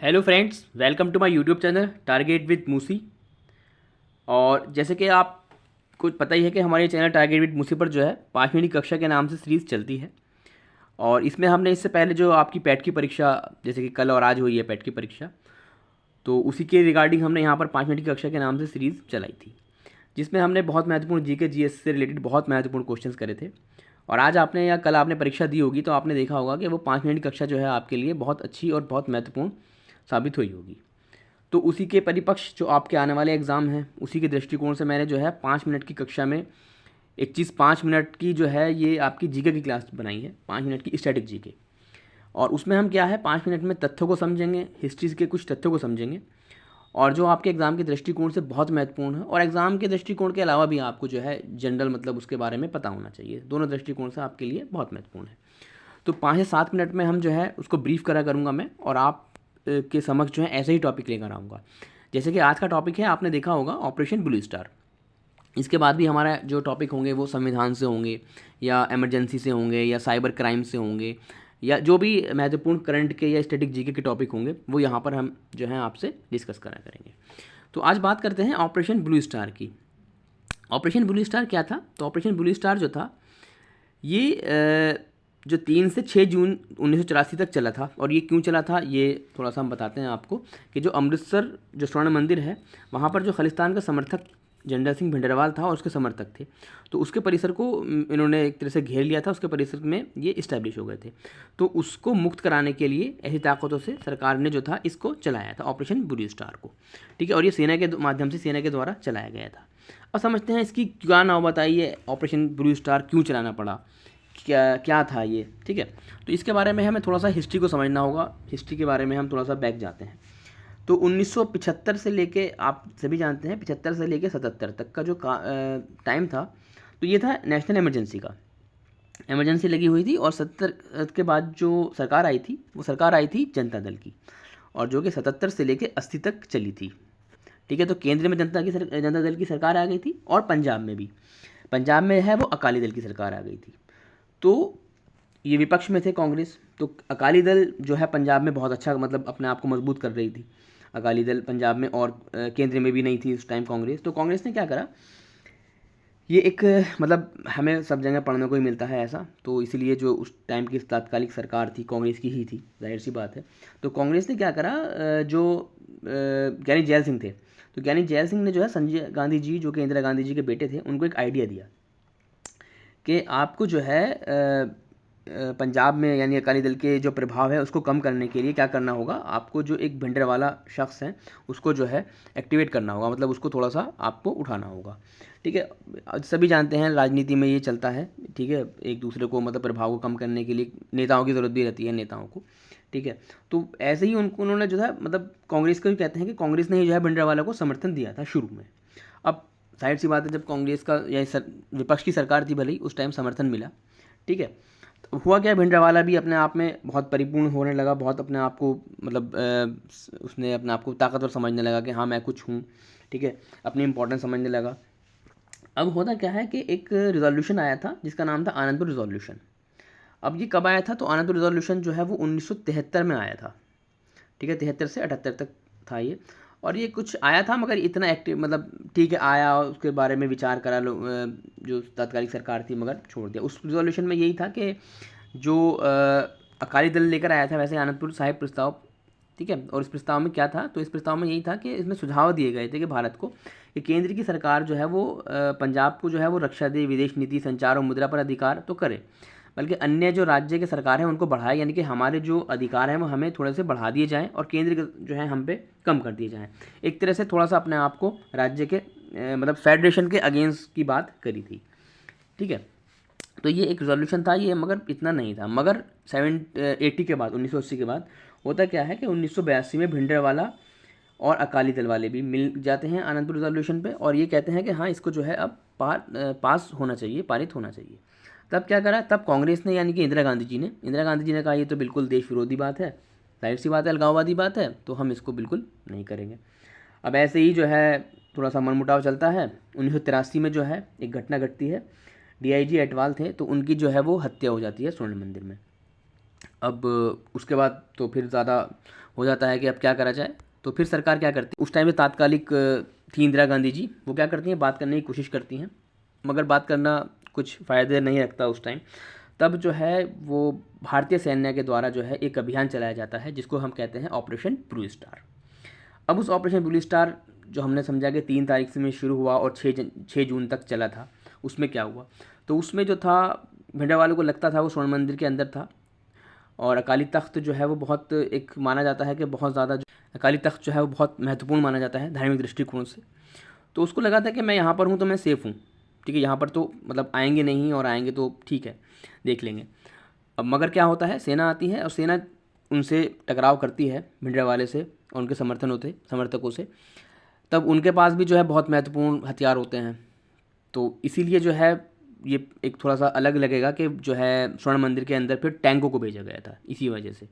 Hello friends, welcome to my YouTube channel target with Musi. और जैसे कि आपको पता ही है कि हमारे चैनल टारगेट विद मूसी पर जो है 5वीं कक्षा के नाम से सीरीज़ चलती है। और इसमें हमने इससे पहले जो आपकी पैट की परीक्षा, जैसे कि कल और आज हुई है पैट की परीक्षा, तो उसी के रिगार्डिंग हमने यहाँ पर 5वीं कक्षा के नाम से सीरीज़ चलाई थी, जिसमें हमने बहुत महत्वपूर्ण जीके जीएस से रिलेटेड बहुत महत्वपूर्ण क्वेश्चंस करे थे। और आज आपने या कल आपने परीक्षा दी होगी तो आपने देखा होगा कि वो 5वीं कक्षा जो है आपके लिए बहुत अच्छी और बहुत महत्वपूर्ण साबित हुई होगी। तो उसी के परिपक्ष जो आपके आने वाले एग्ज़ाम हैं, उसी के दृष्टिकोण से मैंने जो है 5 मिनट की कक्षा में एक चीज़ 5 मिनट की जो है ये आपकी जीके की क्लास बनाई है, 5 मिनट की स्टैटिक जीके। और उसमें हम क्या है 5 मिनट में तथ्यों को समझेंगे, हिस्ट्री के कुछ तथ्यों को समझेंगे, और जो आपके एग्ज़ाम के दृष्टिकोण से बहुत महत्वपूर्ण है, और एग्ज़ाम के दृष्टिकोण के अलावा भी आपको जो है जनरल मतलब उसके बारे में पता होना चाहिए, दोनों दृष्टिकोण से आपके लिए बहुत महत्वपूर्ण है। तो 5 से 7 मिनट में हम जो है उसको ब्रीफ करा करूँगा मैं, और आप के समक्ष जो है ऐसे ही टॉपिक लेकर आऊँगा। जैसे कि आज का टॉपिक है, आपने देखा होगा ऑपरेशन ब्लू स्टार। इसके बाद भी हमारा जो टॉपिक होंगे वो संविधान से होंगे, या इमरजेंसी से होंगे, या साइबर क्राइम से होंगे, या जो भी महत्वपूर्ण करंट के या स्टैटिक जीके के टॉपिक होंगे वो यहाँ पर हम जो है आपसे डिस्कस करा करेंगे। तो आज बात करते हैं ऑपरेशन ब्लू स्टार की। ऑपरेशन ब्लू स्टार क्या था? तो ऑपरेशन ब्लू स्टार जो था ये जो 3 से 6 जून 1984 तक चला था। और ये क्यों चला था ये थोड़ा सा हम बताते हैं आपको, कि जो अमृतसर जो स्वर्ण मंदिर है वहाँ पर जो खालिस्तान का समर्थक जनरल सिंह भिंडरावाल था और उसके समर्थक थे, तो उसके परिसर को इन्होंने एक तरह से घेर लिया था, उसके परिसर में ये इस्टेब्लिश हो गए थे। तो उसको मुक्त कराने के लिए ऐसी ताकतों से सरकार ने जो था इसको चलाया था ऑपरेशन ब्लू स्टार को। ठीक है, और ये सेना के माध्यम से, सेना के द्वारा चलाया गया था। अब समझते हैं इसकी क्या नाम बताइए, ऑपरेशन ब्लू स्टार क्यों चलाना पड़ा, क्या क्या था ये। ठीक है, तो इसके बारे में हमें थोड़ा सा हिस्ट्री को समझना होगा। हिस्ट्री के बारे में हम थोड़ा सा बैक जाते हैं। तो 1975 से लेके, आप सभी जानते हैं 75 से लेके 77 तक का जो टाइम था, तो ये था नेशनल इमरजेंसी का। इमरजेंसी लगी हुई थी, और 70 के बाद जो सरकार आई थी वो सरकार आई थी जनता दल की, और जो कि 77 से लेके 80 तक चली थी। ठीक है, तो केंद्र में जनता दल की सरकार आ गई थी, और पंजाब में भी, पंजाब में है वो अकाली दल की सरकार आ गई थी। तो ये विपक्ष में थे कांग्रेस, तो अकाली दल जो है पंजाब में बहुत अच्छा मतलब अपने आप को मजबूत कर रही थी, अकाली दल पंजाब में, और केंद्र में भी नहीं थी उस टाइम कांग्रेस। तो कांग्रेस ने क्या करा, ये एक मतलब हमें सब जगह पढ़ने को ही मिलता है ऐसा, तो इसीलिए जो उस टाइम की तात्कालिक सरकार थी कांग्रेस की ही थी, जाहिर सी बात है। तो कांग्रेस ने क्या करा, जो ज्ञानी जैल सिंह थे, तो ज्ञानी जैल सिंह ने जो है संजय गांधी जी जो कि इंदिरा गांधी जी के बेटे थे, उनको एक आइडिया दिया कि आपको जो है पंजाब में यानी अकाली दल के जो प्रभाव है उसको कम करने के लिए क्या करना होगा, आपको जो एक भिंडरवाला शख्स है उसको जो है एक्टिवेट करना होगा, मतलब उसको थोड़ा सा आपको उठाना होगा। ठीक है, सभी जानते हैं राजनीति में ये चलता है। ठीक है, एक दूसरे को मतलब प्रभाव को कम करने के लिए नेताओं की ज़रूरत भी रहती है, नेताओं को। ठीक है, तो ऐसे ही उन्होंने जो है मतलब कांग्रेस को भी कहते हैं कि कांग्रेस ने ही जो है भिंडरवाला को समर्थन दिया था शुरू में। अब जाहिर सी बात है, जब कांग्रेस का या विपक्ष की सरकार थी भले ही, उस टाइम समर्थन मिला। ठीक है, तो हुआ क्या, भिंडरावाला भी अपने आप में बहुत परिपूर्ण होने लगा, बहुत अपने आप को मतलब उसने अपने आप को ताकतवर समझने लगा कि हाँ मैं कुछ हूँ। ठीक है, अपनी इंपॉर्टेंस समझने लगा। अब होता क्या है कि एक रिजोल्यूशन आया था जिसका नाम था आनंदपुर रिजोल्यूशन। अब ये कब आया था, तो आनंदपुर रिजोल्यूशन जो है वो 1973 में आया था। ठीक है, 73 से 78 तक था ये। और ये कुछ आया था मगर इतना एक्टिव मतलब ठीक है आया, और उसके बारे में विचार करा जो तात्कालिक सरकार थी, मगर छोड़ दिया। उस रिजोल्यूशन में यही था कि जो अकाली दल लेकर आया था वैसे आनंदपुर साहिब प्रस्ताव। ठीक है, और इस प्रस्ताव में क्या था, तो इस प्रस्ताव में यही था कि इसमें सुझाव दिए गए थे कि भारत को, कि केंद्र की सरकार जो है वो पंजाब को जो है वो रक्षा दे, विदेश नीति, संचार और मुद्रा पर अधिकार तो करे, बल्कि अन्य जो राज्य के सरकार हैं उनको बढ़ाए, यानी कि हमारे जो अधिकार हैं वो हमें थोड़े से बढ़ा दिए जाएं, और केंद्र के जो है हम पे कम कर दिए जाएं। एक तरह से थोड़ा सा अपने आप को राज्य के मतलब फेडरेशन के अगेंस्ट की बात करी थी। ठीक है, तो ये एक रिजोल्यूशन था ये, मगर इतना नहीं था। मगर 780 के बाद, 1980 के बाद होता क्या है कि 1982 में भिंडरवाला और अकाली दल वाले भी मिल जाते हैं आनंदपुर रिजोल्यूशन पे, और ये कहते हैं कि हाँ इसको जो है अब पास होना चाहिए, पारित होना चाहिए। तब क्या करा, तब कांग्रेस ने यानी कि इंदिरा गांधी जी ने कहा ये तो बिल्कुल देश विरोधी बात है, जाहिर सी बात है, अलगाववादी बात है, तो हम इसको बिल्कुल नहीं करेंगे। अब ऐसे ही जो है थोड़ा सा मनमुटाव चलता है। 1983 में जो है एक घटना घटती है, डीआईजी अटवाल थे तो उनकी जो है वो हत्या हो जाती है स्वर्ण मंदिर में। अब उसके बाद तो फिर ज़्यादा हो जाता है कि अब क्या करा जाए। तो फिर सरकार क्या करती है, उस टाइम में तात्कालिक थी इंदिरा गांधी जी, वो क्या करती हैं, बात करने की कोशिश करती हैं, मगर बात करना कुछ फ़ायदे नहीं रखता उस टाइम। तब जो है वो भारतीय सैन्य के द्वारा जो है एक अभियान चलाया जाता है जिसको हम कहते हैं ऑपरेशन ब्लू स्टार। अब उस ऑपरेशन ब्लू स्टार जो हमने समझा कि 3 तारीख से में शुरू हुआ और 6 जून तक चला था, उसमें क्या हुआ, तो उसमें जो था भिंडरावालों को लगता था वो स्वर्ण मंदिर के अंदर था, और अकाली तख्त जो है वो बहुत एक माना जाता है कि बहुत ज़्यादा अकाली तख्त जो है वो बहुत महत्वपूर्ण माना जाता है धार्मिक दृष्टिकोण से। तो उसको लगा था कि मैं यहाँ पर हूँ तो मैं सेफ़ हूँ, ठीक है, यहाँ पर तो मतलब आएंगे नहीं, और आएंगे तो ठीक है देख लेंगे। अब मगर क्या होता है, सेना आती है और सेना उनसे टकराव करती है भिंडरावाले से और उनके समर्थकों से। तब उनके पास भी जो है बहुत महत्वपूर्ण हथियार होते हैं, तो इसीलिए जो है ये एक थोड़ा सा अलग लगेगा कि जो है स्वर्ण मंदिर के अंदर फिर टैंकों को भेजा गया था इसी वजह से।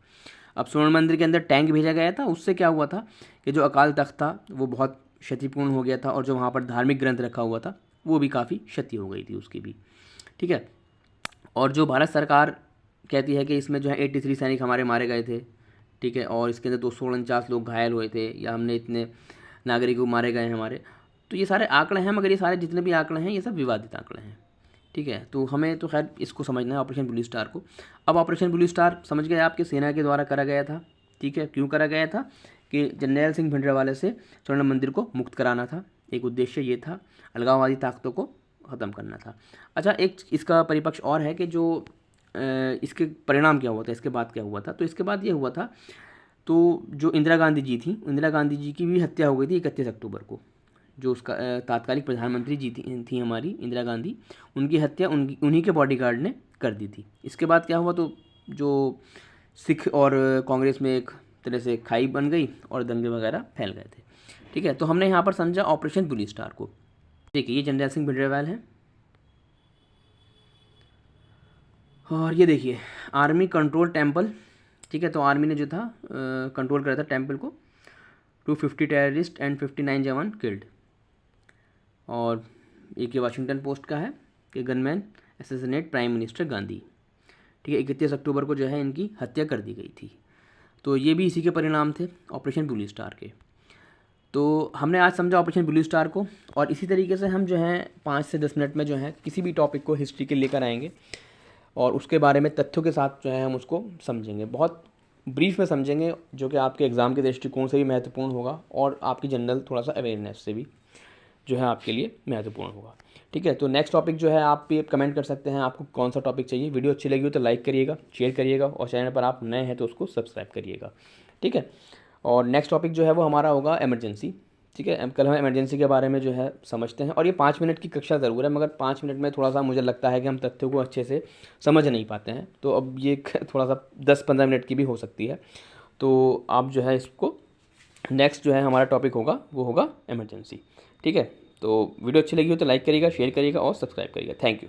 अब स्वर्ण मंदिर के अंदर टैंक भेजा गया था, उससे क्या हुआ था कि जो अकाल तख्त था वो बहुत क्षतिपूर्ण हो गया था, और जो वहाँ पर धार्मिक ग्रंथ रखा हुआ था वो भी काफ़ी क्षति हो गई थी उसकी भी, ठीक है। और जो भारत सरकार कहती है कि इसमें जो है 83 सैनिक हमारे मारे गए थे, ठीक है, और इसके अंदर 249 लोग घायल हुए थे, या हमने इतने नागरिकों मारे गए हैं हमारे। तो ये सारे आंकड़े हैं, मगर ये सारे जितने भी आंकड़े हैं ये सब विवादित आंकड़े हैं, ठीक है। तो हमें तो खैर इसको समझना है ऑपरेशन ब्लू स्टार को। अब ऑपरेशन ब्लू स्टार समझ गए आपके सेना के द्वारा करा गया था, ठीक है। क्यों करा गया था कि जरनैल सिंह भिंडरावाले से स्वर्ण मंदिर को मुक्त कराना था, एक उद्देश्य ये था, अलगाववादी ताकतों को ख़त्म करना था। अच्छा, एक इसका परिपक्ष और है कि जो इसके परिणाम क्या हुआ था, इसके बाद क्या हुआ था, तो इसके बाद ये हुआ था, तो जो इंदिरा गांधी जी थी, इंदिरा गांधी जी की भी हत्या हो गई थी 31 अक्टूबर को। जो उसका तात्कालिक प्रधानमंत्री जी थी हमारी इंदिरा गांधी, उनकी हत्या उन्हीं के बॉडीगार्ड ने कर दी थी। इसके बाद क्या हुआ, तो जो सिख और कांग्रेस में एक तरह से खाई बन गई और दंगे वगैरह फैल गए थे, ठीक है। तो हमने यहाँ पर समझा ऑपरेशन ब्लू स्टार को। देखिए ये जनरल सिंह भिंडरावाल है, और ये देखिए आर्मी कंट्रोल टेम्पल, ठीक है। तो आर्मी ने जो था कंट्रोल करा था टेम्पल को। 250 टेररिस्ट एंड 59 जवान किल्ड। और एक ये वाशिंगटन पोस्ट का है कि gunman assassinate prime minister Gandhi, ठीक है। 31 अक्टूबर को जो है इनकी हत्या कर दी गई थी। तो ये भी इसी के परिणाम थे ऑपरेशन ब्लू स्टार के। तो हमने आज समझा ऑपरेशन ब्लू स्टार को, और इसी तरीके से हम जो है 5 से 10 मिनट में जो है किसी भी टॉपिक को हिस्ट्री के लेकर आएंगे, और उसके बारे में तथ्यों के साथ जो है हम उसको समझेंगे, बहुत ब्रीफ में समझेंगे, जो कि आपके एग्ज़ाम के दृष्टिकोण से भी महत्वपूर्ण होगा, और आपकी जनरल थोड़ा सा अवेयरनेस से भी जो है आपके लिए महत्वपूर्ण होगा, ठीक है। तो नेक्स्ट टॉपिक जो है आप भी कमेंट कर सकते हैं आपको कौन सा टॉपिक चाहिए। वीडियो अच्छी लगी हो तो लाइक करिएगा, शेयर करिएगा, और चैनल पर आप नए हैं तो उसको सब्सक्राइब करिएगा, ठीक है। और नेक्स्ट टॉपिक जो है वो हमारा होगा इमरजेंसी, ठीक है। कल हम इमरजेंसी के बारे में जो है समझते हैं, और ये 5 मिनट की कक्षा ज़रूर है, मगर 5 मिनट में थोड़ा सा मुझे लगता है कि हम तथ्यों को अच्छे से समझ नहीं पाते हैं, तो अब ये थोड़ा सा 10-15 मिनट की भी हो सकती है। तो आप जो है इसको नेक्स्ट जो है हमारा टॉपिक होगा वो होगा इमरजेंसी, ठीक है। तो वीडियो अच्छी लगी हो तो लाइक करिएगा, शेयर करिएगा और सब्सक्राइब करिएगा। Thank you.